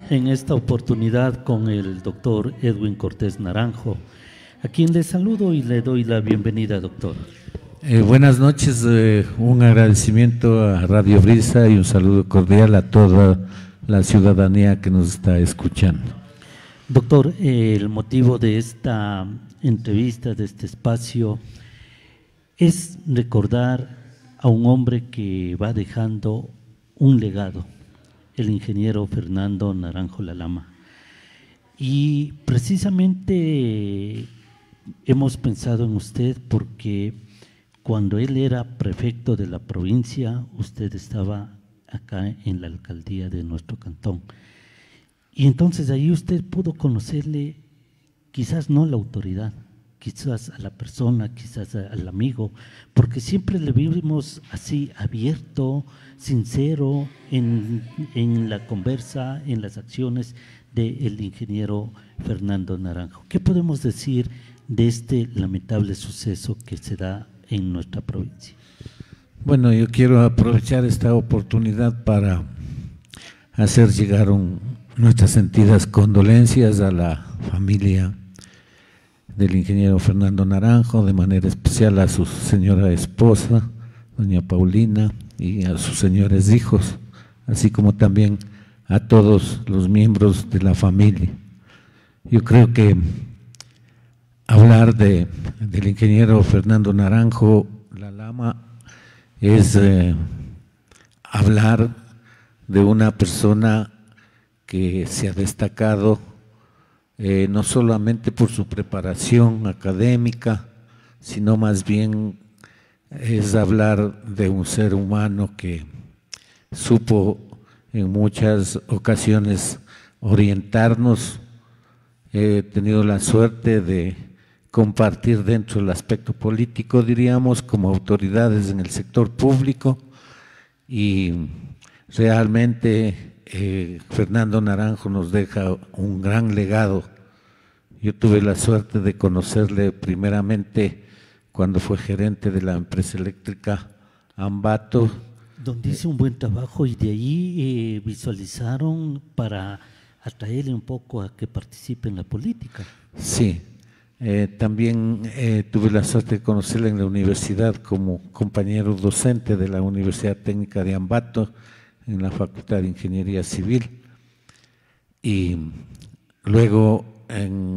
en esta oportunidad con el doctor Edwin Cortés Naranjo, a quien le saludo y le doy la bienvenida, doctor. Buenas noches, un agradecimiento a Radio Brisa y un saludo cordial a toda la ciudadanía que nos está escuchando. Doctor, el motivo de esta entrevista, de este espacio, es recordar a un hombre que va dejando un legado, el ingeniero Fernando Naranjo Lalama. Y precisamente hemos pensado en usted porque cuando él era prefecto de la provincia, usted estaba acá en la alcaldía de nuestro cantón. Y entonces ahí usted pudo conocerle, quizás no la autoridad, quizás a la persona, quizás al amigo, porque siempre le vimos así abierto, sincero en la conversa, en las acciones del ingeniero Fernando Naranjo. ¿Qué podemos decir de este lamentable suceso que se da en nuestra provincia? Bueno, yo quiero aprovechar esta oportunidad para hacer llegar nuestras sentidas condolencias a la familia del ingeniero Fernando Naranjo, de manera especial a su señora esposa, doña Paulina, y a sus señores hijos, así como también a todos los miembros de la familia. Yo creo que hablar del ingeniero Fernando Naranjo Lalama es hablar de una persona que se ha destacado no solamente por su preparación académica, sino más bien es hablar de un ser humano que supo en muchas ocasiones orientarnos. He tenido la suerte de compartir dentro del aspecto político, diríamos, como autoridades en el sector público, y realmente Fernando Naranjo nos deja un gran legado. Yo tuve la suerte de conocerle primeramente cuando fue gerente de la empresa eléctrica Ambato, donde hizo un buen trabajo, y de ahí visualizaron para atraerle un poco a que participe en la política. Sí, también tuve la suerte de conocerle en la universidad como compañero docente de la Universidad Técnica de Ambato, en la Facultad de Ingeniería Civil, y luego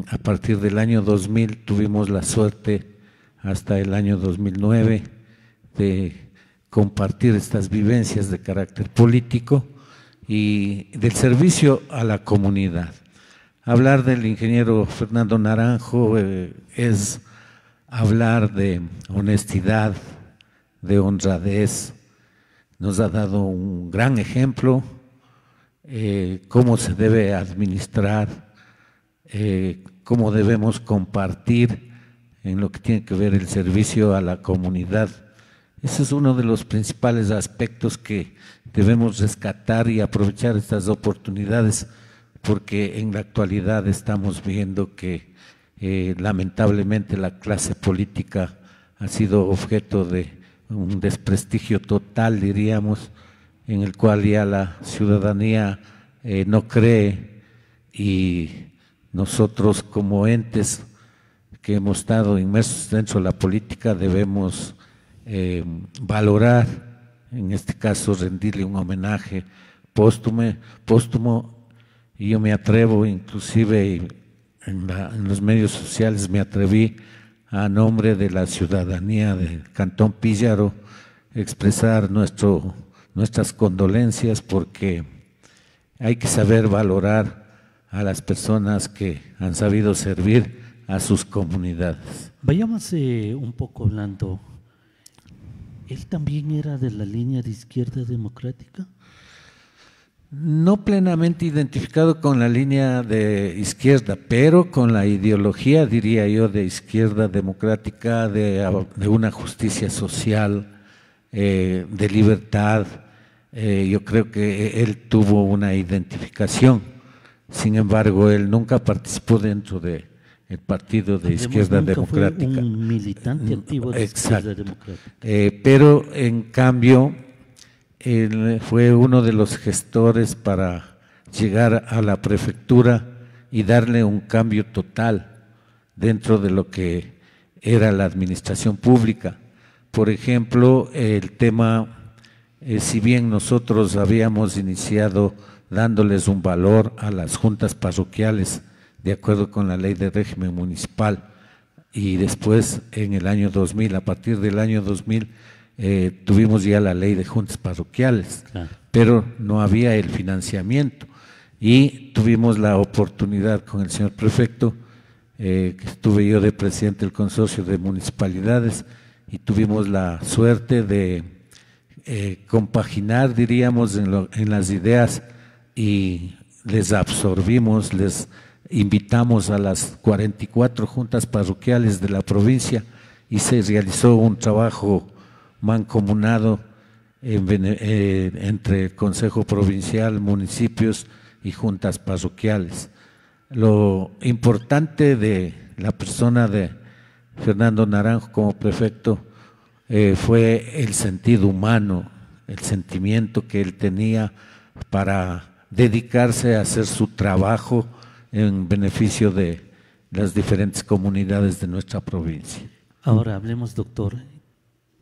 a partir del año 2000 tuvimos la suerte hasta el año 2009 de compartir estas vivencias de carácter político y del servicio a la comunidad. Hablar del ingeniero Fernando Naranjo es hablar de honestidad, de honradez. Nos ha dado un gran ejemplo, cómo se debe administrar, cómo debemos compartir en lo que tiene que ver el servicio a la comunidad. Ese es uno de los principales aspectos que debemos rescatar y aprovechar estas oportunidades, porque en la actualidad estamos viendo que lamentablemente la clase política ha sido objeto de un desprestigio total, diríamos, en el cual ya la ciudadanía no cree, y nosotros como entes que hemos estado inmersos dentro de la política debemos valorar, en este caso rendirle un homenaje póstumo, y yo me atrevo, inclusive en los medios sociales me atreví a nombre de la ciudadanía del Cantón Píllaro expresar nuestras condolencias, porque hay que saber valorar a las personas que han sabido servir a sus comunidades. Vayamos un poco hablando. ¿Él también era de la línea de izquierda democrática? No plenamente identificado con la línea de izquierda, pero con la ideología, diría yo, de izquierda democrática, de una justicia social, de libertad. Yo creo que él tuvo una identificación. Sin embargo, él nunca participó dentro del partido de izquierda democrática. Fue un militante activo de izquierda democrática. Pero en cambio, él fue uno de los gestores para llegar a la prefectura y darle un cambio total dentro de lo que era la administración pública. Por ejemplo, el tema, si bien nosotros habíamos iniciado dándoles un valor a las juntas parroquiales de acuerdo con la ley de régimen municipal, y después en el año 2000, a partir del año 2000, tuvimos ya la ley de juntas parroquiales, claro, pero no había el financiamiento, y tuvimos la oportunidad con el señor prefecto, que estuve yo de presidente del consorcio de municipalidades, y tuvimos la suerte de compaginar, diríamos, en las ideas, y les absorbimos, les invitamos a las 44 juntas parroquiales de la provincia y se realizó un trabajo mancomunado entre el Consejo Provincial, municipios y juntas parroquiales. Lo importante de la persona de Fernando Naranjo como prefecto fue el sentido humano, el sentimiento que él tenía para dedicarse a hacer su trabajo en beneficio de las diferentes comunidades de nuestra provincia. Ahora hablemos, doctor,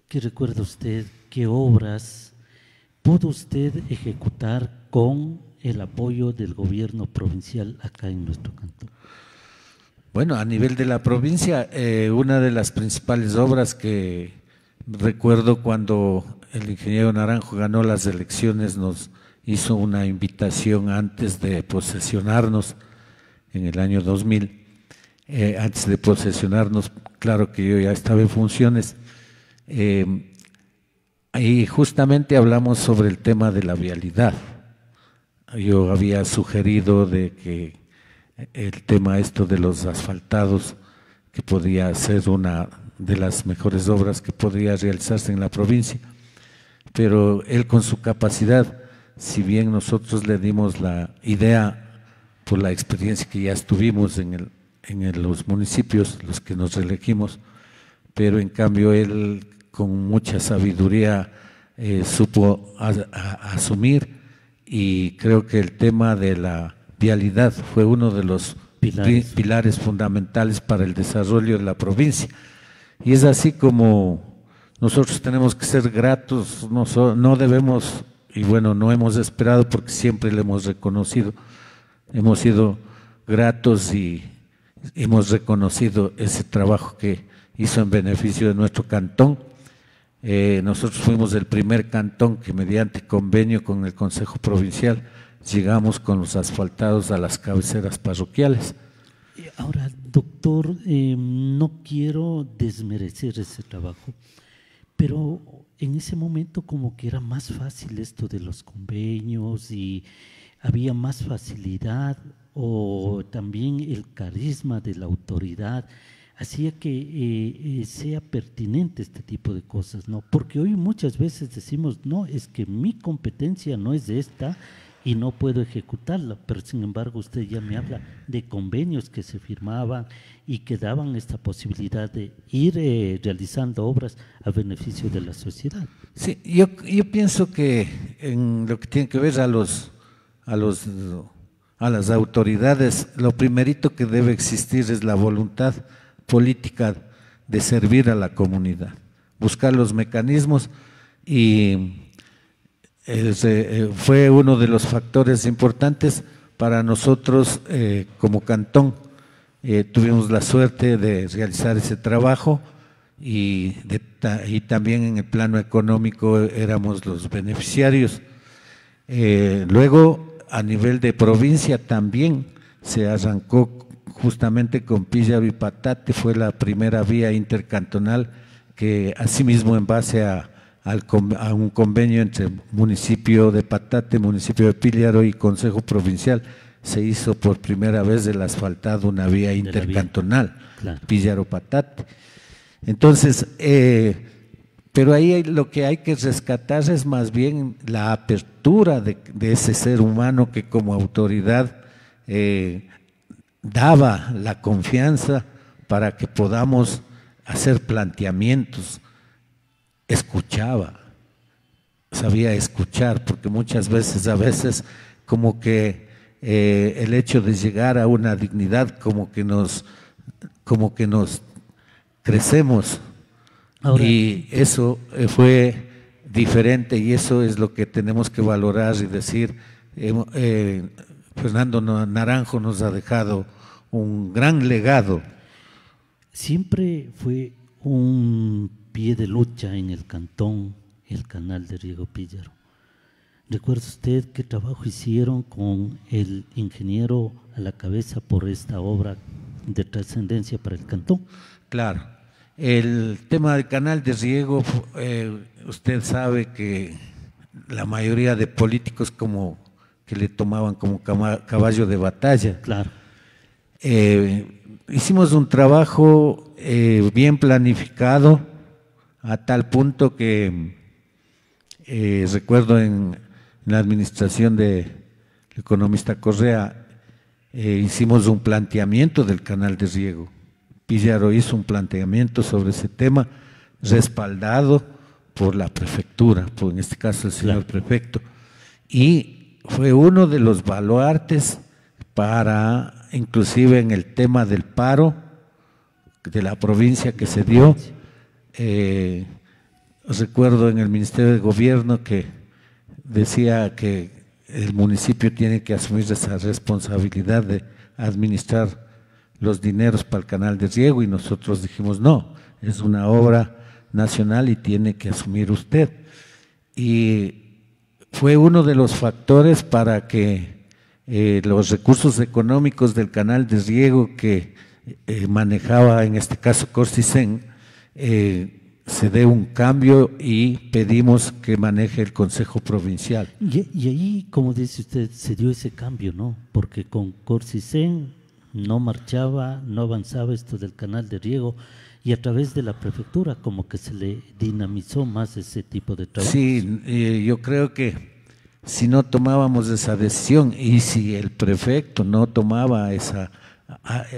¿qué recuerda usted? ¿Qué obras pudo usted ejecutar con el apoyo del gobierno provincial acá en nuestro cantón? Bueno, a nivel de la provincia, una de las principales obras que recuerdo cuando el ingeniero Naranjo ganó las elecciones, nos hizo una invitación antes de posesionarnos en el año 2000, antes de posesionarnos, claro que yo ya estaba en funciones, y justamente hablamos sobre el tema de la vialidad. Yo había sugerido de que el tema esto de los asfaltados, que podía ser una de las mejores obras que podría realizarse en la provincia, pero él con su capacidad, si bien nosotros le dimos la idea por la experiencia que ya estuvimos en los municipios, los que nos reelegimos, pero en cambio él con mucha sabiduría supo asumir, y creo que el tema de la vialidad fue uno de los pilares fundamentales para el desarrollo de la provincia. Y es así como nosotros tenemos que ser gratos, no debemos, y bueno, no hemos esperado porque siempre le hemos reconocido, hemos sido gratos y hemos reconocido ese trabajo que hizo en beneficio de nuestro cantón. Nosotros fuimos el primer cantón que mediante convenio con el Consejo Provincial llegamos con los asfaltados a las cabeceras parroquiales. Ahora, doctor, no quiero desmerecer ese trabajo, pero en ese momento como que era más fácil esto de los convenios y había más facilidad, o también el carisma de la autoridad hacía que sea pertinente este tipo de cosas, ¿no? Porque hoy muchas veces decimos, no, es que mi competencia no es esta y no puedo ejecutarla, pero sin embargo usted ya me habla de convenios que se firmaban y que daban esta posibilidad de ir realizando obras a beneficio de la sociedad. Sí, yo pienso que en lo que tiene que ver a las autoridades, lo primerito que debe existir es la voluntad política de servir a la comunidad, buscar los mecanismos, y fue uno de los factores importantes para nosotros como cantón. Tuvimos la suerte de realizar ese trabajo y también en el plano económico éramos los beneficiarios. Luego a nivel de provincia también se arrancó justamente con Píllaro y Patate, fue la primera vía intercantonal que asimismo en base a un convenio entre municipio de Patate, municipio de Píllaro y Consejo Provincial, se hizo por primera vez el asfaltado una vía intercantonal, claro. Píllaro-Patate. Entonces, pero ahí lo que hay que rescatar es más bien la apertura de ese ser humano que como autoridad daba la confianza para que podamos hacer planteamientos, escuchaba, sabía escuchar, porque muchas veces, como que el hecho de llegar a una dignidad como que nos crecemos. Ahora, Y eso fue diferente y eso es lo que tenemos que valorar y decir, Fernando Naranjo nos ha dejado un gran legado. siempre fue un pie de lucha en el cantón, el canal de riego Píllaro. ¿Recuerda usted qué trabajo hicieron con el ingeniero a la cabeza por esta obra de trascendencia para el cantón? Claro, el tema del canal de riego, usted sabe que la mayoría de políticos como que le tomaban como caballo de batalla. Claro. Hicimos un trabajo bien planificado a tal punto que recuerdo en la administración del economista Correa hicimos un planteamiento del canal de riego. Píllaro hizo un planteamiento sobre ese tema respaldado por la prefectura, por en este caso el señor prefecto, y fue uno de los baluartes para, inclusive en el tema del paro de la provincia que se dio. Recuerdo en el Ministerio de Gobierno que decía que el municipio tiene que asumir esa responsabilidad de administrar los dineros para el canal de riego y nosotros dijimos no, es una obra nacional y tiene que asumir usted. Y fue uno de los factores para que los recursos económicos del canal de riego que manejaba en este caso Corsicén se dé un cambio y pedimos que maneje el Consejo Provincial. Y ahí, como dice usted, se dio ese cambio, ¿no? Porque con Corsicén no marchaba, no avanzaba esto del canal de riego y a través de la prefectura como que se le dinamizó más ese tipo de trabajo. Sí, yo creo que si no tomábamos esa decisión y si el prefecto no tomaba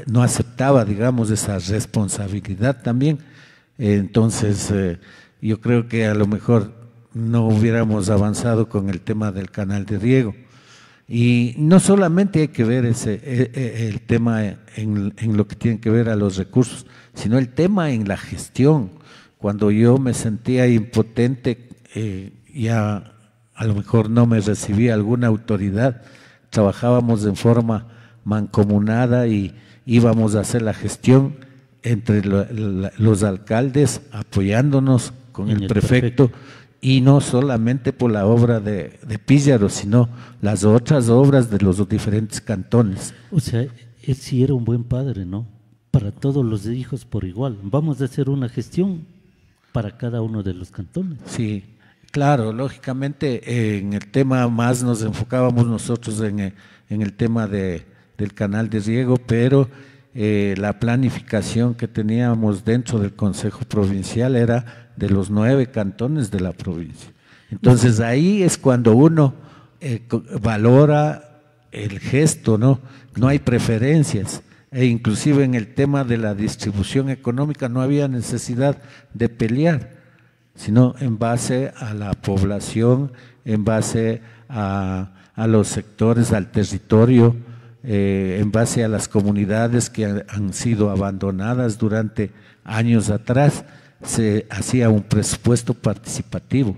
no aceptaba, digamos, esa responsabilidad también, entonces yo creo que a lo mejor no hubiéramos avanzado con el tema del canal de riego. Y no solamente hay que ver el tema en lo que tiene que ver a los recursos, sino el tema en la gestión. Cuando yo me sentía impotente, ya a lo mejor no me recibía alguna autoridad, trabajábamos en forma mancomunada y íbamos a hacer la gestión entre los alcaldes apoyándonos con el prefecto. Y no solamente por la obra de Píllaro, sino las otras obras de los diferentes cantones. O sea, él sí era un buen padre, ¿no? Para todos los hijos por igual. Vamos a hacer una gestión para cada uno de los cantones. Sí, claro, lógicamente en el tema más nos enfocábamos nosotros en el tema del canal de riego, pero la planificación que teníamos dentro del Consejo Provincial era de los 9 cantones de la provincia. Entonces ahí es cuando uno valora el gesto, ¿no? No hay preferencias, e inclusive en el tema de la distribución económica no había necesidad de pelear, sino en base a la población, en base a los sectores, al territorio, en base a las comunidades que han sido abandonadas durante años atrás. Se hacía un presupuesto participativo.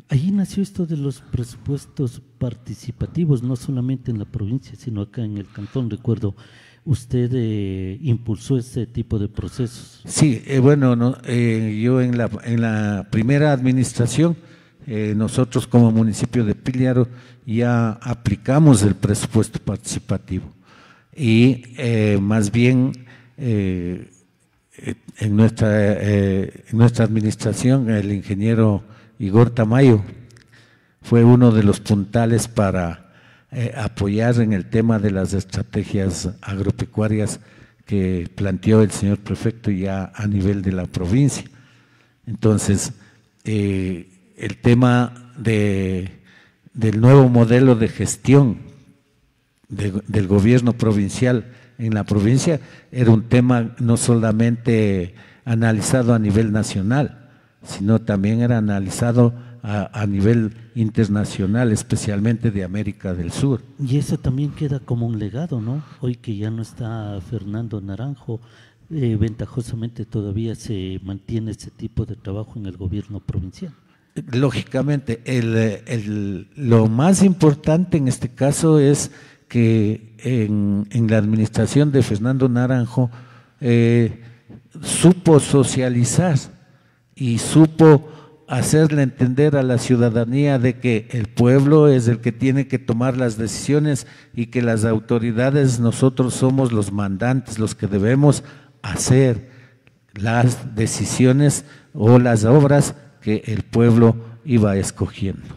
Ahí nació esto de los presupuestos participativos, no solamente en la provincia, sino acá en el cantón. Recuerdo, usted impulsó ese tipo de procesos. Sí, bueno, yo en la primera administración, nosotros como municipio de Píllaro ya aplicamos el presupuesto participativo y más bien en nuestra administración el ingeniero Igor Tamayo fue uno de los puntales para apoyar en el tema de las estrategias agropecuarias que planteó el señor prefecto ya a nivel de la provincia. Entonces, el tema del nuevo modelo de gestión del gobierno provincial en la provincia era un tema no solamente analizado a nivel nacional, sino también era analizado a nivel internacional, especialmente de América del Sur. Y eso también queda como un legado, ¿no? Hoy que ya no está Fernando Naranjo, ventajosamente todavía se mantiene ese tipo de trabajo en el gobierno provincial. Lógicamente, lo más importante en este caso es que en la administración de Fernando Naranjo supo socializar y supo hacerle entender a la ciudadanía de que el pueblo es el que tiene que tomar las decisiones y que las autoridades, nosotros somos los mandantes, los que debemos hacer las decisiones o las obras que el pueblo iba escogiendo.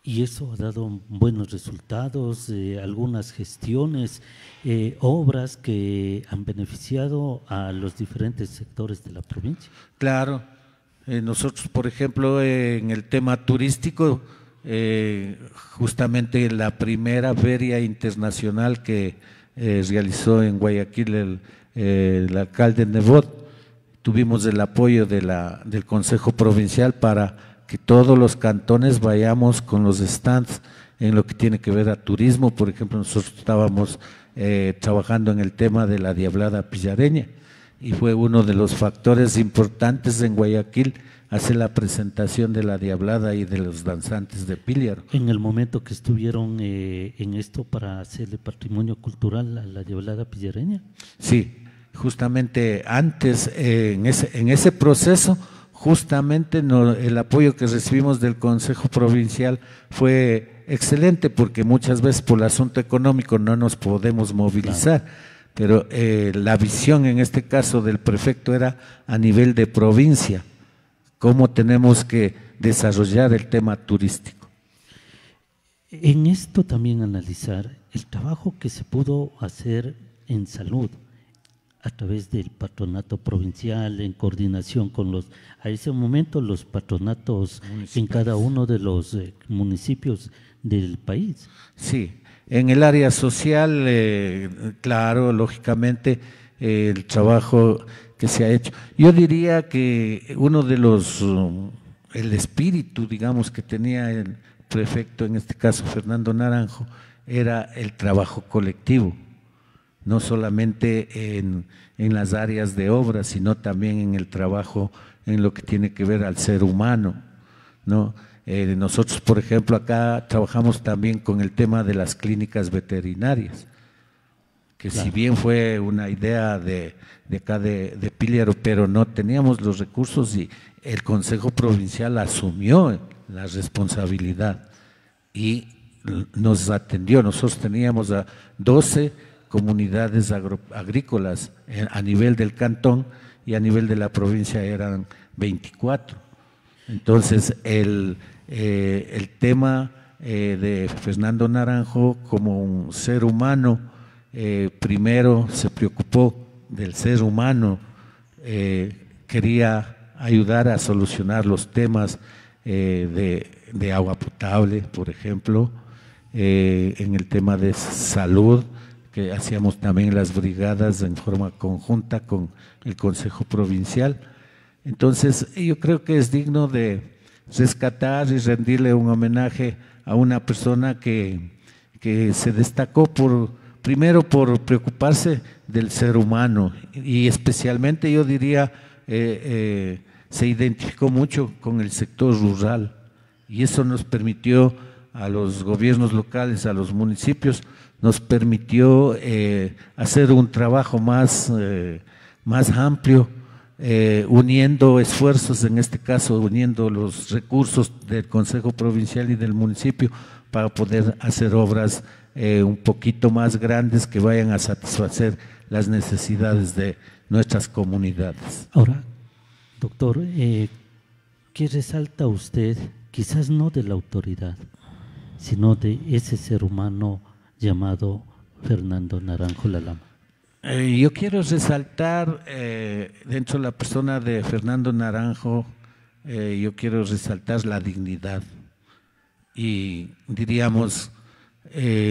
Y eso ha dado buenos resultados, algunas gestiones, obras que han beneficiado a los diferentes sectores de la provincia. Claro, nosotros, por ejemplo, en el tema turístico, justamente la primera feria internacional que realizó en Guayaquil el alcalde Nebot, tuvimos el apoyo del Consejo Provincial para que todos los cantones vayamos con los stands en lo que tiene que ver a turismo. Por ejemplo, nosotros estábamos trabajando en el tema de la diablada pillareña y fue uno de los factores importantes en Guayaquil hacer la presentación de la diablada y de los danzantes de Píllaro. En el momento que estuvieron en esto para hacerle patrimonio cultural a la diablada pillareña. Sí, justamente antes, en ese proceso, justamente el apoyo que recibimos del Consejo Provincial fue excelente, porque muchas veces por el asunto económico no nos podemos movilizar, pero la visión en este caso del prefecto era a nivel de provincia, cómo tenemos que desarrollar el tema turístico. En esto también analizar el trabajo que se pudo hacer en salud, a través del patronato provincial, en coordinación con a ese momento los patronatos en cada uno de los municipios del país. Sí, en el área social, claro, lógicamente, el trabajo que se ha hecho. Yo diría que uno de el espíritu, digamos, que tenía el prefecto, en este caso Fernando Naranjo, era el trabajo colectivo. No solamente en las áreas de obra, sino también en el trabajo en lo que tiene que ver al ser humano, ¿no? Nosotros, por ejemplo, acá trabajamos también con el tema de las clínicas veterinarias, que claro, si bien fue una idea de acá de Píllaro, pero no teníamos los recursos y el Consejo Provincial asumió la responsabilidad y nos atendió. Nosotros teníamos a 12 comunidades agrícolas a nivel del cantón y a nivel de la provincia eran 24. Entonces el tema de Fernando Naranjo como un ser humano, primero se preocupó del ser humano, quería ayudar a solucionar los temas de agua potable, por ejemplo, en el tema de salud, que hacíamos también las brigadas en forma conjunta con el Consejo Provincial. Entonces, yo creo que es digno de rescatar y rendirle un homenaje a una persona que se destacó primero por preocuparse del ser humano y especialmente, yo diría, se identificó mucho con el sector rural y eso nos permitió a los gobiernos locales, a los municipios, nos permitió hacer un trabajo más amplio, uniendo esfuerzos, en este caso uniendo los recursos del Consejo Provincial y del municipio para poder hacer obras un poquito más grandes que vayan a satisfacer las necesidades de nuestras comunidades. Ahora, doctor, ¿qué resalta usted, quizás no de la autoridad, sino de ese ser humano llamado Fernando Naranjo Lalama? Yo quiero resaltar dentro de la persona de Fernando Naranjo, yo quiero resaltar la dignidad y diríamos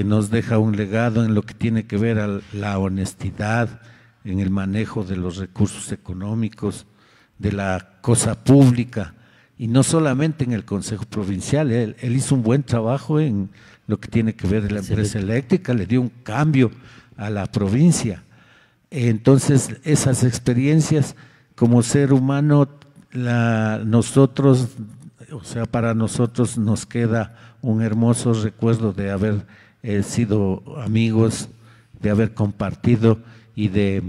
nos deja un legado en lo que tiene que ver a la honestidad en el manejo de los recursos económicos, de la cosa pública y no solamente en el Consejo Provincial, él hizo un buen trabajo en lo que tiene que ver con la empresa eléctrica, le dio un cambio a la provincia. Entonces, esas experiencias como ser humano, nosotros, o sea, para nosotros nos queda un hermoso recuerdo de haber sido amigos, de haber compartido y de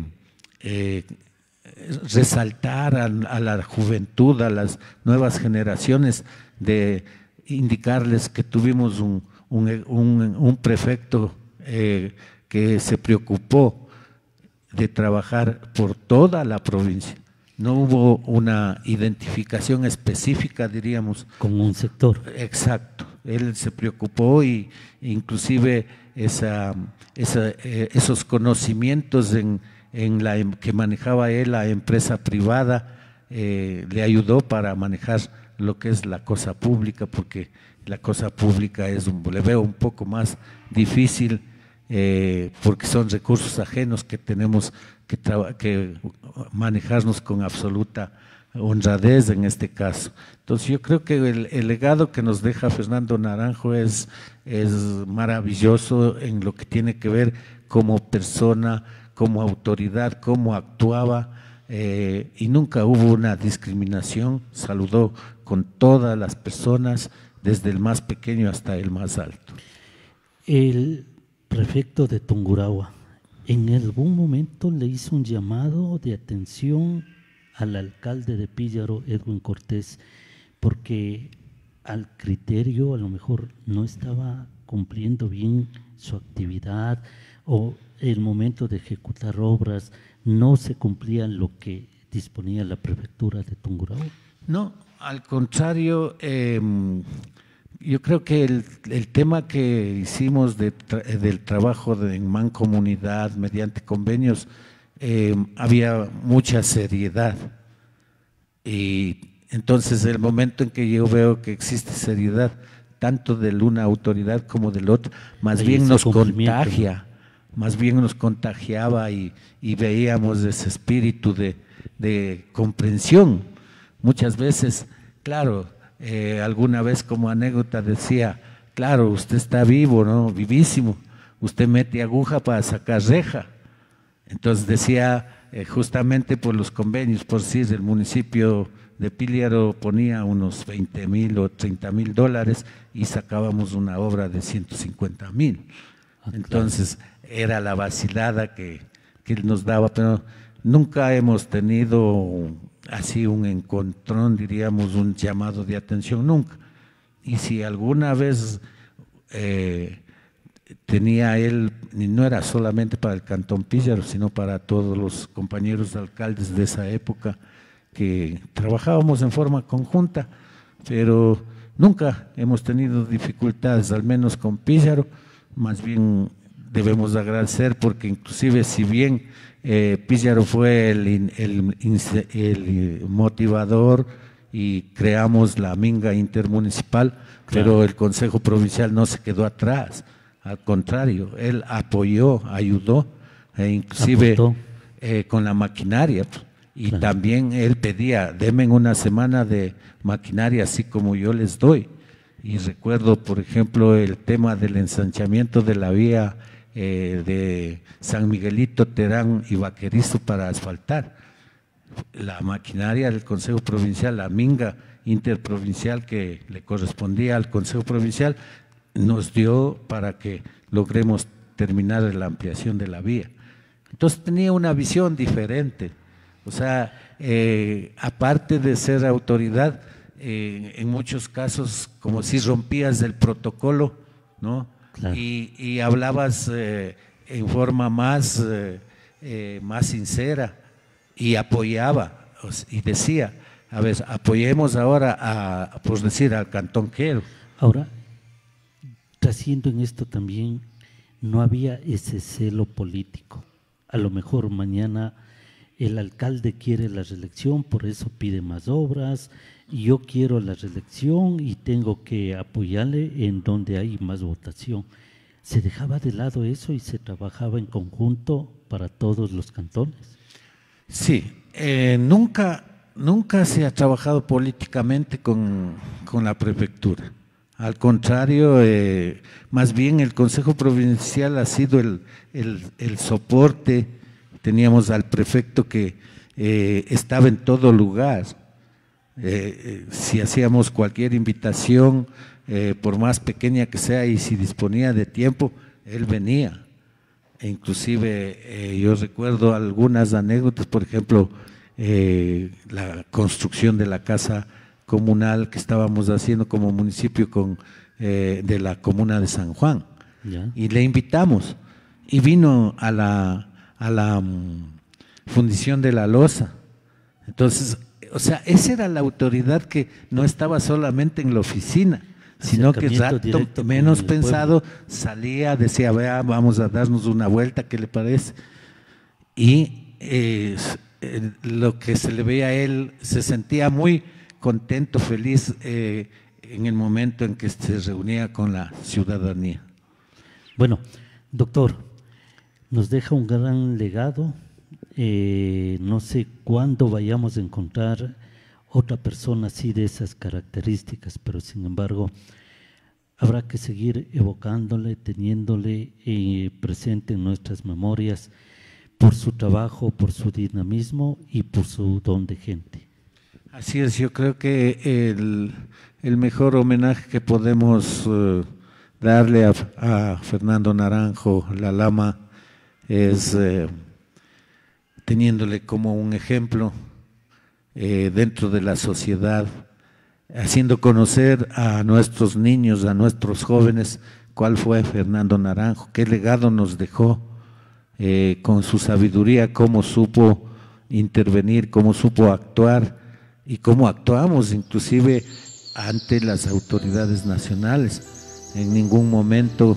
resaltar a la juventud, a las nuevas generaciones, de indicarles que tuvimos un prefecto que se preocupó de trabajar por toda la provincia. No hubo una identificación específica, diríamos. Con un sector. Exacto. Él se preocupó y inclusive esos conocimientos que manejaba él, la empresa privada, le ayudó para manejar lo que es la cosa pública, porque la cosa pública le veo un poco más difícil, porque son recursos ajenos que tenemos que manejarnos con absoluta honradez en este caso. Entonces yo creo que el legado que nos deja Fernando Naranjo es maravilloso en lo que tiene que ver como persona, como autoridad, cómo actuaba, y nunca hubo una discriminación, saludó con todas las personas, desde el más pequeño hasta el más alto. El prefecto de Tungurahua, ¿en algún momento le hizo un llamado de atención al alcalde de Píllaro, Edwin Cortés, porque al criterio a lo mejor no estaba cumpliendo bien su actividad, o el momento de ejecutar obras no se cumplía lo que disponía la prefectura de Tungurahua? No, al contrario, yo creo que el tema que hicimos del trabajo en mancomunidad mediante convenios, había mucha seriedad, y entonces el momento en que yo veo que existe seriedad tanto de una autoridad como del otro, más bien nos contagia, más bien nos contagiaba, y veíamos ese espíritu de comprensión. Muchas veces, claro, alguna vez como anécdota decía, claro, usted está vivo, ¿no? Vivísimo, usted mete aguja para sacar reja. Entonces decía, justamente por los convenios, por si el municipio de Píllaro ponía unos 20,000 o 30,000 dólares y sacábamos una obra de 150,000. Entonces era la vacilada que él nos daba, pero nunca hemos tenido así un encontrón, diríamos, un llamado de atención, nunca. Y si alguna vez tenía él, y no era solamente para el Cantón Píllaro, sino para todos los compañeros alcaldes de esa época, que trabajábamos en forma conjunta, pero nunca hemos tenido dificultades, al menos con Píllaro. Más bien debemos agradecer, porque inclusive si bien Píllaro fue el motivador y creamos la minga intermunicipal, claro, pero el Consejo Provincial no se quedó atrás, al contrario, él apoyó, ayudó, inclusive con la maquinaria, y claro, también él pedía, denme una semana de maquinaria así como yo les doy. Y recuerdo, por ejemplo, el tema del ensanchamiento de la vía de San Miguelito, Terán y Vaquerizo para asfaltar. La maquinaria del Consejo Provincial, la minga interprovincial que le correspondía al Consejo Provincial, nos dio para que logremos terminar la ampliación de la vía. Entonces tenía una visión diferente, o sea, aparte de ser autoridad, en muchos casos como si rompías el protocolo, ¿no? Claro. Y hablabas en forma más sincera, y apoyaba, y decía, a ver, apoyemos ahora por decir al Cantón Quero. Ahora, trasciendo en esto también, no había ese celo político. A lo mejor mañana el alcalde quiere la reelección, por eso pide más obras, y yo quiero la reelección y tengo que apoyarle en donde hay más votación. ¿Se dejaba de lado eso y se trabajaba en conjunto para todos los cantones? Sí, nunca nunca se ha trabajado políticamente con la prefectura. Al contrario, más bien el Consejo Provincial ha sido el soporte. Teníamos al prefecto que estaba en todo lugar. Si hacíamos cualquier invitación, por más pequeña que sea, y si disponía de tiempo, él venía. E inclusive yo recuerdo algunas anécdotas, por ejemplo, la construcción de la casa comunal que estábamos haciendo como municipio de la comuna de San Juan. Ya. Y le invitamos y vino a la fundición de la loza. Entonces, o sea, esa era la autoridad que no estaba solamente en la oficina, sino que rato menos pensado salía, decía, vea, vamos a darnos una vuelta, ¿qué le parece? Y lo que se le veía a él, se sentía muy contento, feliz en el momento en que se reunía con la ciudadanía. Bueno, doctor, nos deja un gran legado. No sé cuándo vayamos a encontrar otra persona así de esas características, pero sin embargo habrá que seguir evocándole, teniéndole presente en nuestras memorias por su trabajo, por su dinamismo y por su don de gente. Así es, yo creo que el mejor homenaje que podemos darle a Fernando Naranjo, la Lama, es teniéndole como un ejemplo dentro de la sociedad, haciendo conocer a nuestros niños, a nuestros jóvenes, cuál fue Fernando Naranjo, qué legado nos dejó, con su sabiduría, cómo supo intervenir, cómo supo actuar y cómo actuamos inclusive ante las autoridades nacionales. En ningún momento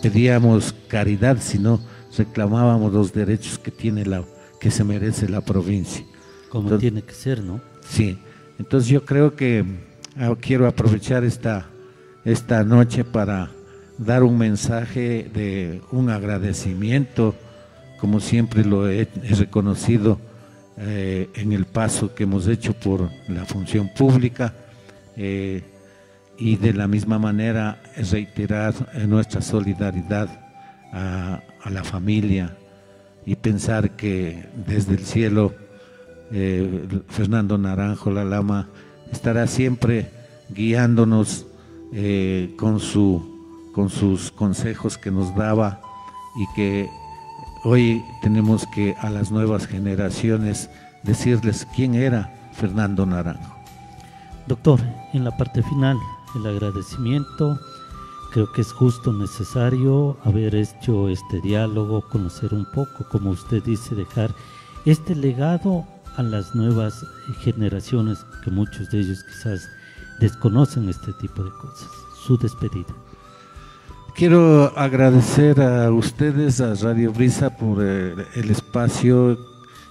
pedíamos caridad, sino reclamábamos los derechos que se merece la provincia. Como tiene que ser, ¿no? Sí, entonces yo creo que quiero aprovechar esta noche para dar un mensaje de un agradecimiento, como siempre lo he reconocido en el paso que hemos hecho por la función pública, y de la misma manera reiterar nuestra solidaridad a la familia y pensar que desde el cielo Fernando Naranjo, la Lama, estará siempre guiándonos con sus consejos que nos daba, y que hoy tenemos que a las nuevas generaciones decirles quién era Fernando Naranjo. Doctor, en la parte final, el agradecimiento. Creo que es justo, necesario haber hecho este diálogo, conocer un poco, como usted dice, dejar este legado a las nuevas generaciones, que muchos de ellos quizás desconocen este tipo de cosas. Su despedida. Quiero agradecer a ustedes, a Radio Brisa, por el espacio,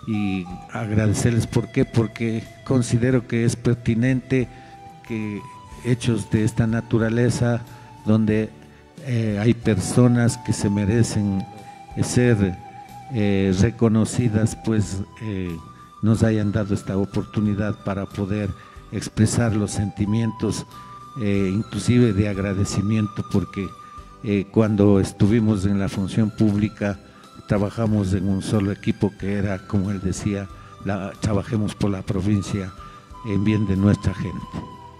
y agradecerles ¿por qué? Porque considero que es pertinente que hechos de esta naturaleza, donde hay personas que se merecen ser reconocidas, pues nos hayan dado esta oportunidad para poder expresar los sentimientos, inclusive de agradecimiento, porque cuando estuvimos en la función pública trabajamos en un solo equipo, que era, como él decía, trabajemos por la provincia en bien de nuestra gente.